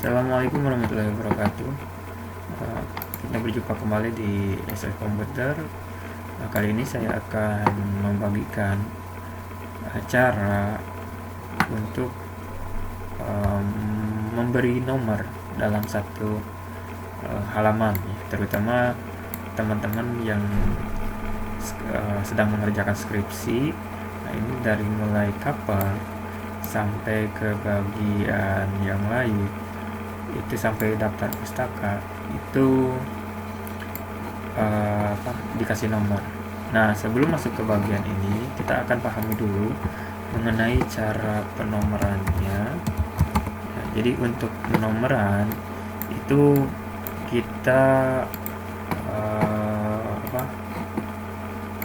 Assalamualaikum warahmatullahi wabarakatuh. Kita berjumpa kembali di SF Komputer. Kali ini saya akan membagikan cara untuk memberi nomor dalam satu halaman, terutama teman-teman yang sedang mengerjakan skripsi. Nah, ini dari mulai cover sampai ke bagian yang lain, itu sampai daftar pustaka itu dikasih nomor. Nah, sebelum masuk ke bagian ini, kita akan pahami dulu mengenai cara penomorannya. Nah, jadi untuk penomoran itu kita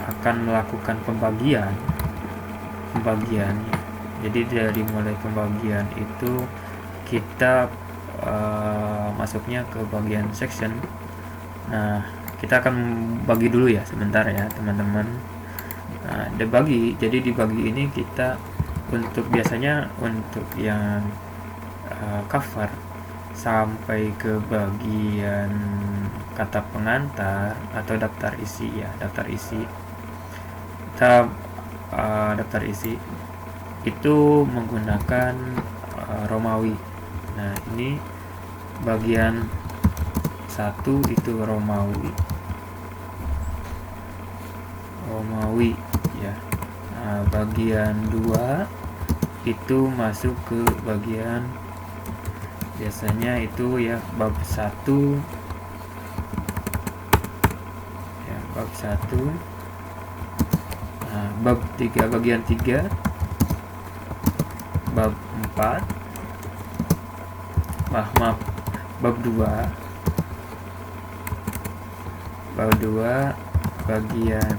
akan melakukan pembagian. Jadi dari mulai pembagian itu kita masuknya ke bagian section. Nah, kita akan bagi dulu ya sebentar ya teman-teman. Nah, jadi dibagi ini kita biasanya untuk yang cover sampai ke bagian kata pengantar atau daftar isi ya, daftar isi itu menggunakan Romawi. Nah, ini bagian 1 itu Romawi ya. Nah, bagian 2 itu masuk ke bagian biasanya itu ya bab 1 ya, bab 1. Nah, bab 3 bagian 3, bab 4, bab 2 bagian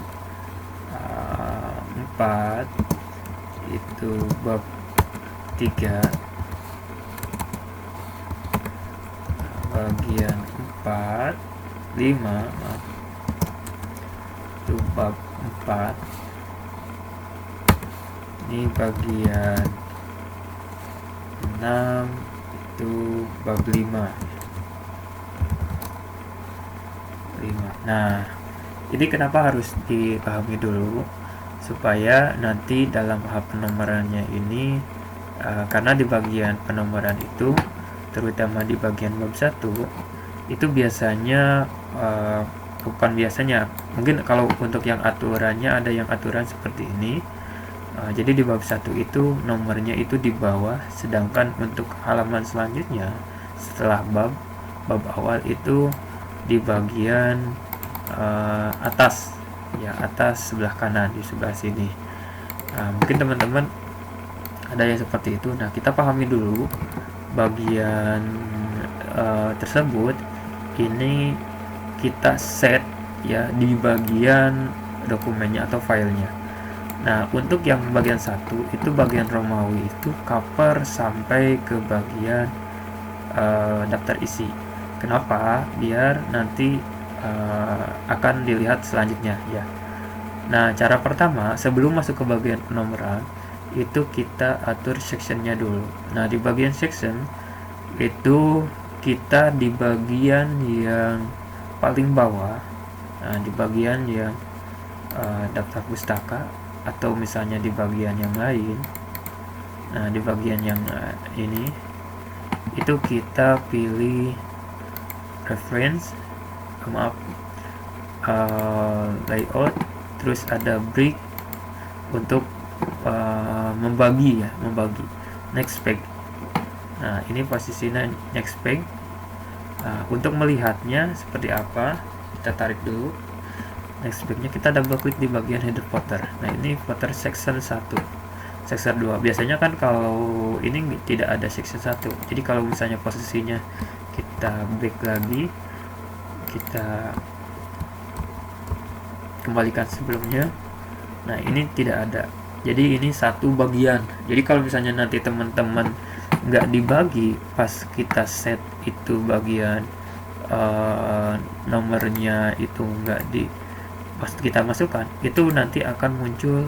4 itu bab 3, bagian 4 5 itu bab 4. Ini bagian 6 itu bab 5. Nah, ini kenapa harus dipahami dulu supaya nanti dalam tahap penomorannya ini karena di bagian penomoran itu terutama di bagian bab 1 itu biasanya mungkin kalau untuk yang aturannya ada yang aturan seperti ini. Jadi di bab 1 itu nomornya itu di bawah, sedangkan untuk halaman selanjutnya setelah bab awal itu di bagian atas ya, atas sebelah kanan di sebelah sini. Mungkin teman-teman ada yang seperti itu. Nah, kita pahami dulu bagian tersebut. Ini kita set ya di bagian dokumennya atau filenya. Nah, untuk yang bagian 1 itu bagian Romawi itu cover sampai ke bagian daftar isi. Kenapa? Biar nanti akan dilihat selanjutnya ya. Nah, cara pertama sebelum masuk ke bagian penomoran itu kita atur sectionnya dulu. Nah, di bagian section itu kita di bagian yang paling bawah, nah, di bagian yang daftar pustaka atau misalnya di bagian yang lain. Nah, di bagian yang ini itu kita pilih reference, layout, terus ada break untuk membagi next page. Nah, ini posisinya next page. Untuk melihatnya seperti apa, kita tarik dulu next page-nya, kita double klik di bagian header footer. Nah, ini footer section 1, section 2. Biasanya kan kalau ini tidak ada section 1. Jadi kalau misalnya posisinya kita back lagi, kita kembalikan sebelumnya. Nah, ini tidak ada. Jadi ini satu bagian. Jadi kalau misalnya nanti teman-teman nggak dibagi pas kita set itu bagian nomornya itu nggak pas kita masukkan, itu nanti akan muncul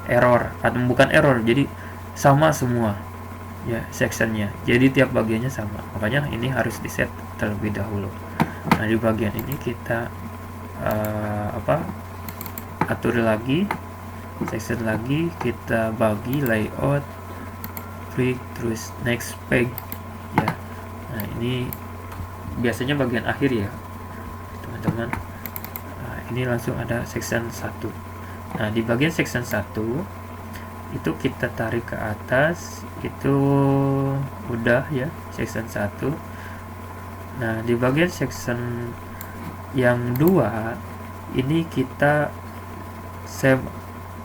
error atau bukan error, jadi sama semua. ya sectionnya, jadi tiap bagiannya sama, makanya ini harus di set terlebih dahulu. Nah di bagian ini kita atur lagi section lagi, kita bagi layout, break, terus next page ya. Nah ini biasanya bagian akhir ya teman-teman. Nah, ini langsung ada section 1. Nah di bagian section 1 itu kita tarik ke atas, itu udah ya section 1. Nah di bagian section yang 2 ini kita save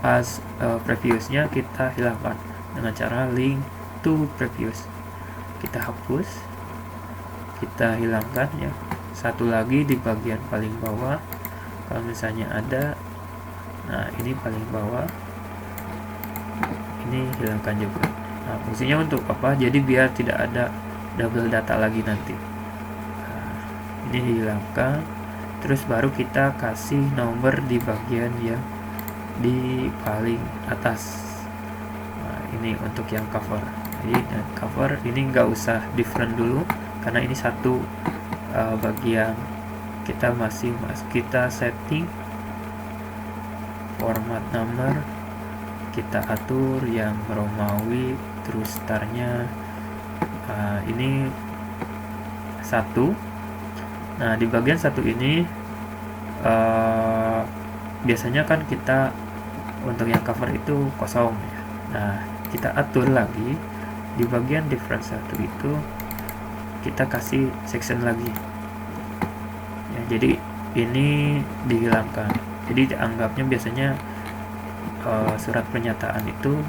as previousnya kita hilangkan dengan cara link to previous, kita hapus, kita hilangkan ya. Satu lagi di bagian paling bawah kalau misalnya ada, nah ini paling bawah ini hilangkan juga. Nah fungsinya untuk apa? Jadi biar tidak ada double data lagi nanti. Nah, ini hilangkan, terus baru kita kasih nomor di bagian yang di paling atas. Nah, ini untuk yang cover. Jadi cover ini nggak usah different dulu karena ini satu bagian. Kita kita setting format number, kita atur yang Romawi, terus startnya ini 1. Nah di bagian 1 ini biasanya kan kita untuk yang cover itu kosong ya. Nah kita atur lagi di bagian different 1 itu kita kasih section lagi ya, jadi ini dihilangkan. Jadi anggapnya biasanya surat pernyataan itu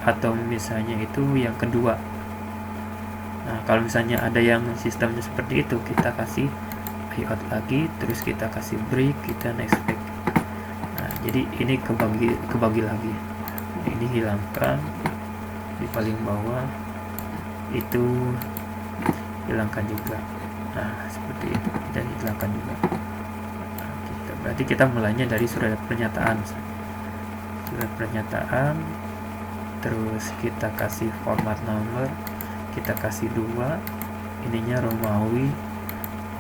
atau misalnya itu yang kedua. Nah kalau misalnya ada yang sistemnya seperti itu, kita kasih layout lagi, terus kita kasih break, kita next page. Nah jadi ini kebagi lagi. Nah, ini hilangkan di paling bawah, itu hilangkan juga. Nah seperti itu, kita hilangkan juga. Nah, berarti kita mulainya dari surat pernyataan, terus kita kasih format nomor, kita kasih 2, ininya Romawi.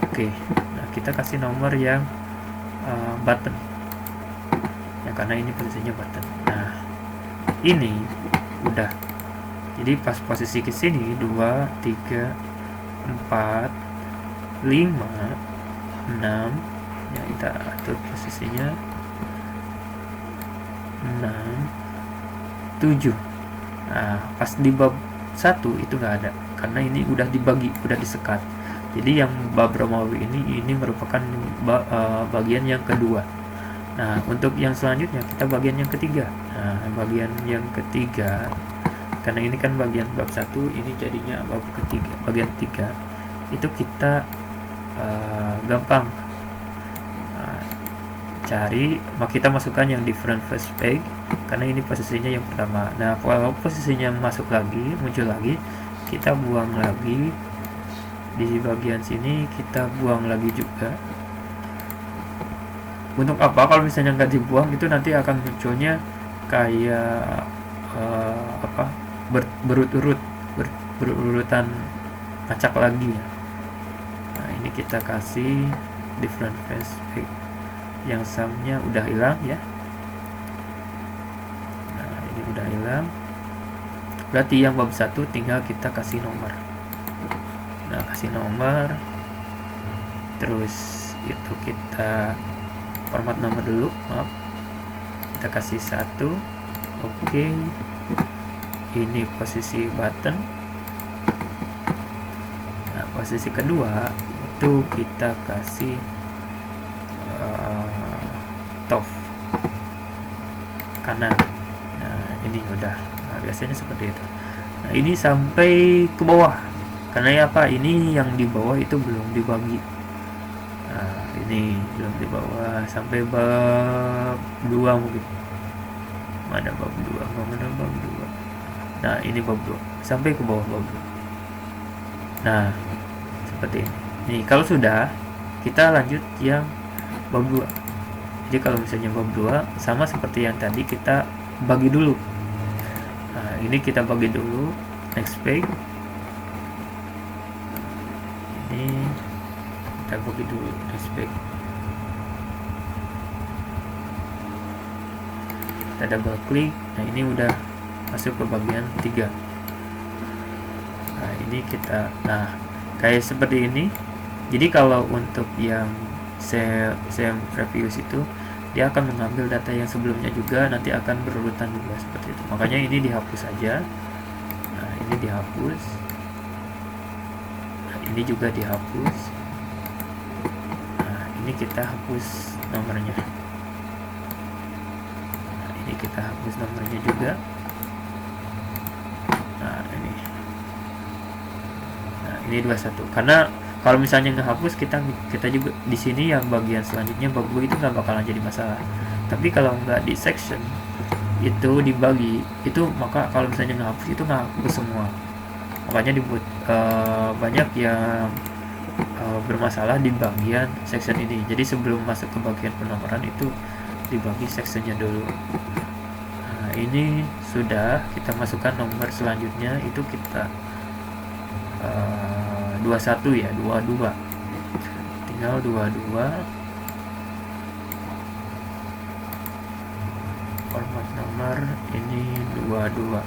Oke, nah kita kasih nomor yang button ya, karena ini posisinya button. Nah ini udah, jadi pas posisi ke sini 2, 3, 4, 5, 6 ya, kita atur posisinya 6, 7. Nah pas di bab 1 itu nggak ada karena ini udah dibagi, udah disekat. Jadi yang bab Romawi ini merupakan bagian yang kedua. Nah untuk yang selanjutnya kita bagian yang ketiga. Nah bagian yang ketiga, karena ini kan bagian bab 1, ini jadinya bab ketiga. Bagian 3 itu kita gampang cari, kita masukkan yang different first page karena ini posisinya yang pertama. Nah kalau posisinya masuk lagi, muncul lagi, kita buang lagi di bagian sini, kita buang lagi juga. Untuk apa? Kalau misalnya nggak dibuang itu nanti akan munculnya kayak berurutan acak lagi ya. Nah ini kita kasih different first page, yang sumnya udah hilang ya. Nah ini udah hilang, berarti yang bab 1 tinggal kita kasih nomor. Nah kasih nomor, terus itu kita format nomor dulu, maaf, kita kasih 1. Oke, ini posisi button. Nah posisi kedua itu kita kasih top kanan. Nah ini udah, nah, biasanya seperti itu. Nah ini sampai ke bawah, karena ya apa, ini yang di bawah itu belum dibagi. Nah ini belum di bawah sampai bab 2 mungkin. Mana bab 2? Mana bab 2? Nah ini bab 2 sampai ke bawah bab 2. Nah seperti ini. Nih kalau sudah, kita lanjut yang bab 2. Jadi kalau misalnya bab 2 sama seperti yang tadi, kita bagi dulu. Nah ini kita bagi dulu, next page. Ini kita bagi dulu next page. Kita double klik. Nah, ini udah masuk ke bagian 3. Nah, ini kita, nah kayak seperti ini. Jadi kalau untuk yang same previous itu dia akan mengambil data yang sebelumnya juga, nanti akan berurutan juga seperti itu. Makanya ini dihapus saja. Nah, ini dihapus. Nah, ini juga dihapus. Nah, ini kita hapus nomornya. Nah, ini kita hapus nomornya juga. Nah, ini 21. Karena kalau misalnya ngehapus, kita juga di sini yang bagian selanjutnya bug itu nggak bakalan jadi masalah. Tapi kalau nggak di section itu dibagi itu, maka kalau misalnya ngehapus itu ngehapus semua. Makanya dibuat banyak yang bermasalah di bagian section ini. Jadi sebelum masuk ke bagian penomoran itu dibagi sectionnya dulu. Nah, ini sudah kita masukkan nomor selanjutnya, itu kita 21 ya, 22. Tinggal 22. Format nomor ini 22.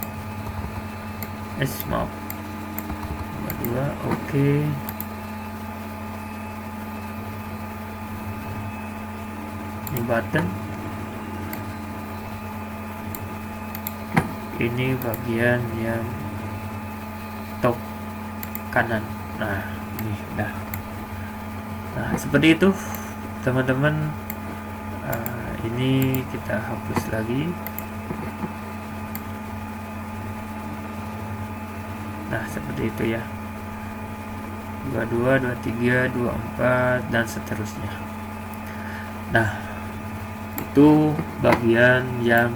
Maaf. 22, oke. Ini button. Ini bagian yang top kanan. Nah, ini dah. Nah, seperti itu teman-teman. Ini kita hapus lagi. Nah, seperti itu ya. 22, 23, 24 dan seterusnya. Nah, itu bagian yang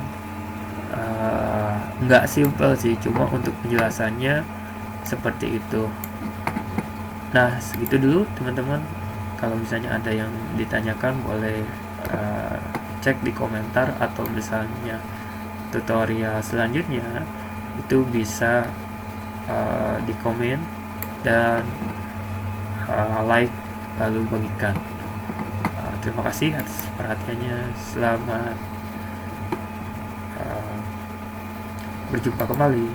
nggak simple sih, cuma untuk penjelasannya seperti itu. Nah, segitu dulu teman-teman. Kalau misalnya ada yang ditanyakan, boleh cek di komentar, atau misalnya tutorial selanjutnya itu bisa di komen dan like lalu bagikan. Terima kasih atas perhatiannya. Selamat berjumpa kembali.